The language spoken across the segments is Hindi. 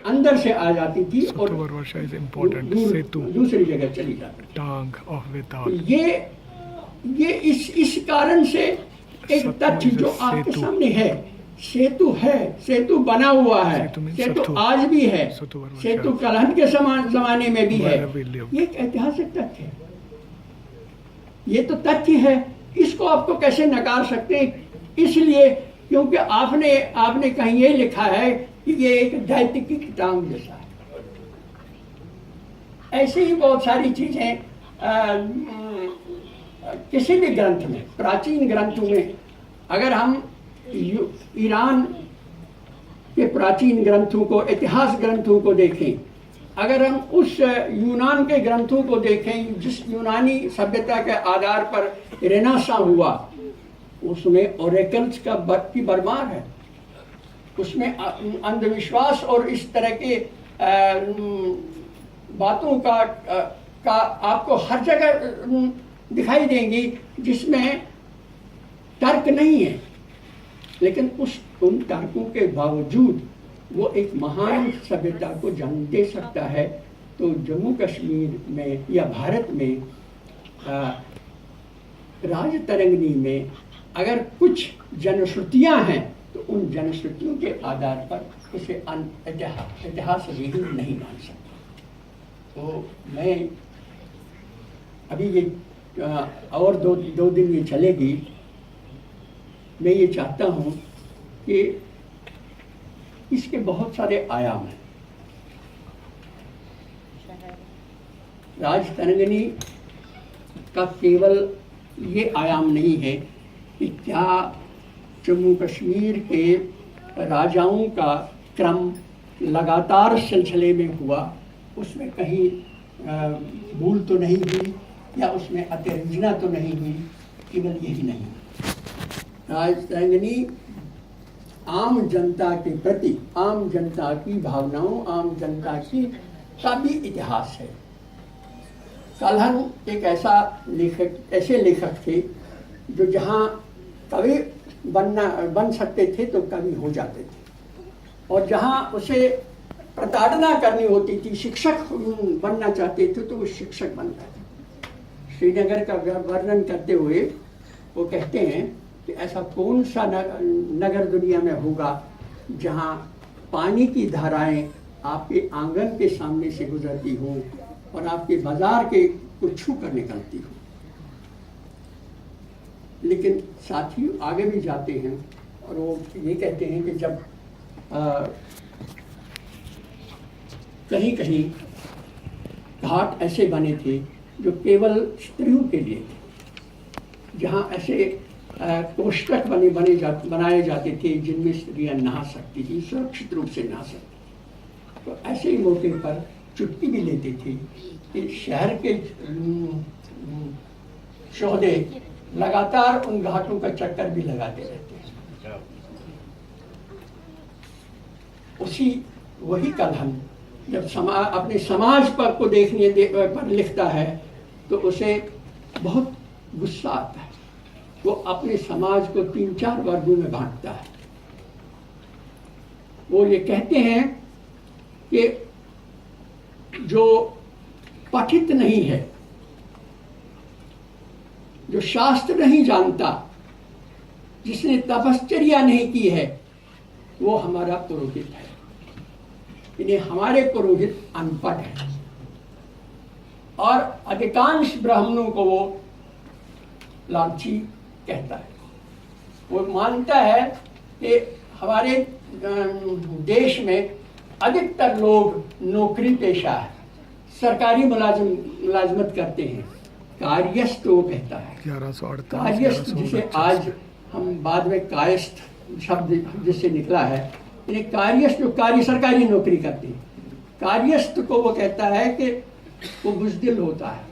अंदर से आ जाती थी और Satovarvasha is important. Setu, दूसरी जगह चली जाती tongue of थी। Vedanta. ये इस कारण से एक तथ्य जो आपके सामने है, सेतु है, सेतु बना हुआ है, सेतु आज भी है, सेतु कलहन के जमाने में भी है। ये एक ऐतिहासिक तथ्य है, ये तो तथ्य है, इसको आपको कैसे नकार सकते हैं? इसलिए क्योंकि आपने कहीं ये लिखा है कि ये एक दैत्य की किताब जैसा है। ऐसे ही बहुत सारी चीजें किसी भी ग्रंथ में, प्राचीन ग्रंथों में, अगर हम ईरान के प्राचीन ग्रंथों को, इतिहास ग्रंथों को देखें, अगर हम उस यूनान के ग्रंथों को देखें जिस यूनानी सभ्यता के आधार पर रेनेसां हुआ, उसमें ओरेकल्स की भरमार है, उसमें अंधविश्वास और इस तरह के बातों का आपको हर जगह दिखाई देंगी जिसमें तर्क नहीं है, लेकिन उन तर्कों के बावजूद वो एक महान सभ्यता को जन्म दे सकता है। तो जम्मू कश्मीर में या भारत में राजतरंगिणी में अगर कुछ जनश्रुतियां हैं तो उन जनश्रुतियों के आधार पर उसे इतिहास विहीन नहीं मान सकता। तो मैं अभी ये और दो दिन ये चलेगी, मैं ये चाहता हूँ कि इसके बहुत सारे आयाम हैं। राजतरंगिणी का केवल ये आयाम नहीं है कि क्या जम्मू कश्मीर के राजाओं का क्रम लगातार सिलसिले में हुआ, उसमें कहीं भूल तो नहीं हुई या उसमें अतिरंजना तो नहीं हुई। केवल यही नहीं, राजतरंगिणी आम जनता के प्रति, आम जनता की भावनाओं, आम जनता का भी इतिहास है। कलहन एक ऐसे लेखक थे जो जहाँ कवि बन सकते थे तो कवि हो जाते थे, और जहाँ उसे प्रताड़ना करनी होती थी, शिक्षक बनना चाहते थे तो वो शिक्षक बनता था। श्रीनगर का वर्णन करते हुए वो कहते हैं कि ऐसा कौन सा नगर दुनिया में होगा जहाँ पानी की धाराएं आपके आंगन के सामने से गुजरती हों और आपके बाजार के को छू कर निकलती हो। लेकिन साथ ही आगे भी जाते हैं और वो ये कहते हैं कि जब कहीं कहीं घाट ऐसे बने थे जो केवल स्त्रियों के लिए थे, जहाँ ऐसे कोष्ठक बनाए जाते थे जिनमें स्त्रियां नहा सकती थी, सुरक्षित रूप से नहा सकती थी। तो ऐसे ही मौके पर चुटकी भी लेते थे कि शहर के शोधे लगातार उन घाटों का चक्कर भी लगाते रहते हैं। वही कलहन जब अपने समाज पर को देखने पर लिखता है तो उसे बहुत गुस्सा आता है। वो अपने समाज को 3-4 वर्गों में बांटता है। वो ये कहते हैं कि जो पठित नहीं है, जो शास्त्र नहीं जानता, जिसने तपश्चर्या नहीं की है, वो हमारा पुरोहित है। इन्हें हमारे पुरोहित अनपढ़ है। और अधिकांश ब्राह्मणों को वो लालची कहता है। वो मानता है कि हमारे देश में अधिकतर लोग नौकरी पेशा है, सरकारी मुलाजमत करते हैं। कार्यस्थ वो कहता है, कार्यस्थ, जिसे आज हम बाद में कायस्थ शब्द जिससे निकला है, इन्हें कार्यस्थ जो सरकारी नौकरी करते हैं, कार्यस्थ को वो कहता है कि वो बुज़दिल होता है,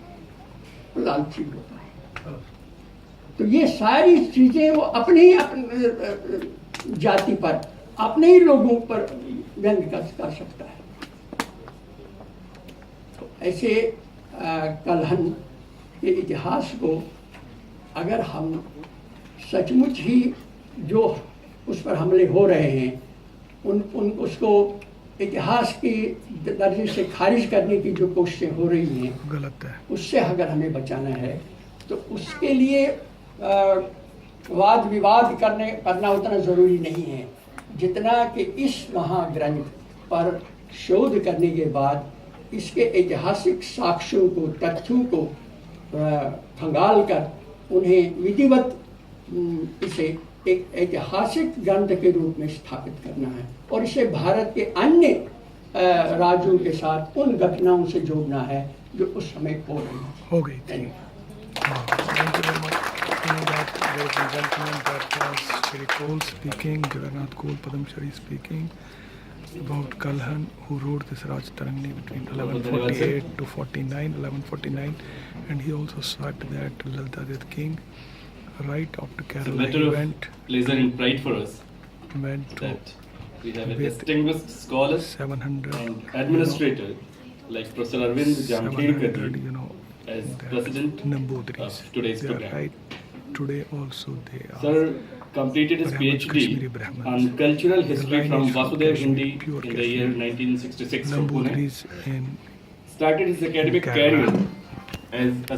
लालची होता है। तो ये सारी चीजें वो अपने जाति पर, अपने ही लोगों पर व्यंग कर सकता है। तो ऐसे कलहन के इतिहास को अगर हम सचमुच ही जो उस पर हमले हो रहे हैं उसको इतिहास की दर्जे से खारिज करने की जो कोशिशें हो रही हैं गलत है। उससे अगर हमें बचाना है तो उसके लिए वाद विवाद करना उतना ज़रूरी नहीं है जितना कि इस महाग्रंथ पर शोध करने के बाद इसके ऐतिहासिक साक्ष्यों को, तथ्यों को खंगाल कर उन्हें विधिवत इसे एक ऐतिहासिक ग्रंथ के रूप में स्थापित करना है और इसे भारत के अन्य राज्यों के साथ उन घटनाओं से जोड़ना है जो उस समय हो रही हो गई थी। है। Thank you very much. You know that ladies and gentlemen, that was Shri Cole speaking, Jagannath Cole Padam Shri speaking about Kalhan, who wrote this Raj Tarangi between 1148 to 1149, and he also said that Laldadit king, right after It's a Kerala, matter he of went pleasure and pride for us to that we have a with distinguished scholar 700 and administrator like Professor Arvind 700, Jamkhedkar you know, as the president Nambudris. of today's They are program. right. Today also they are. Sir completed his Brahmins, Kashmiri PhD Brahmins. on cultural history The from lineage from Vasudev Kashmir, Hindi pure in the year Kashmir. 1966 from Pune. Nambudris in Started his academic Kerala. career as a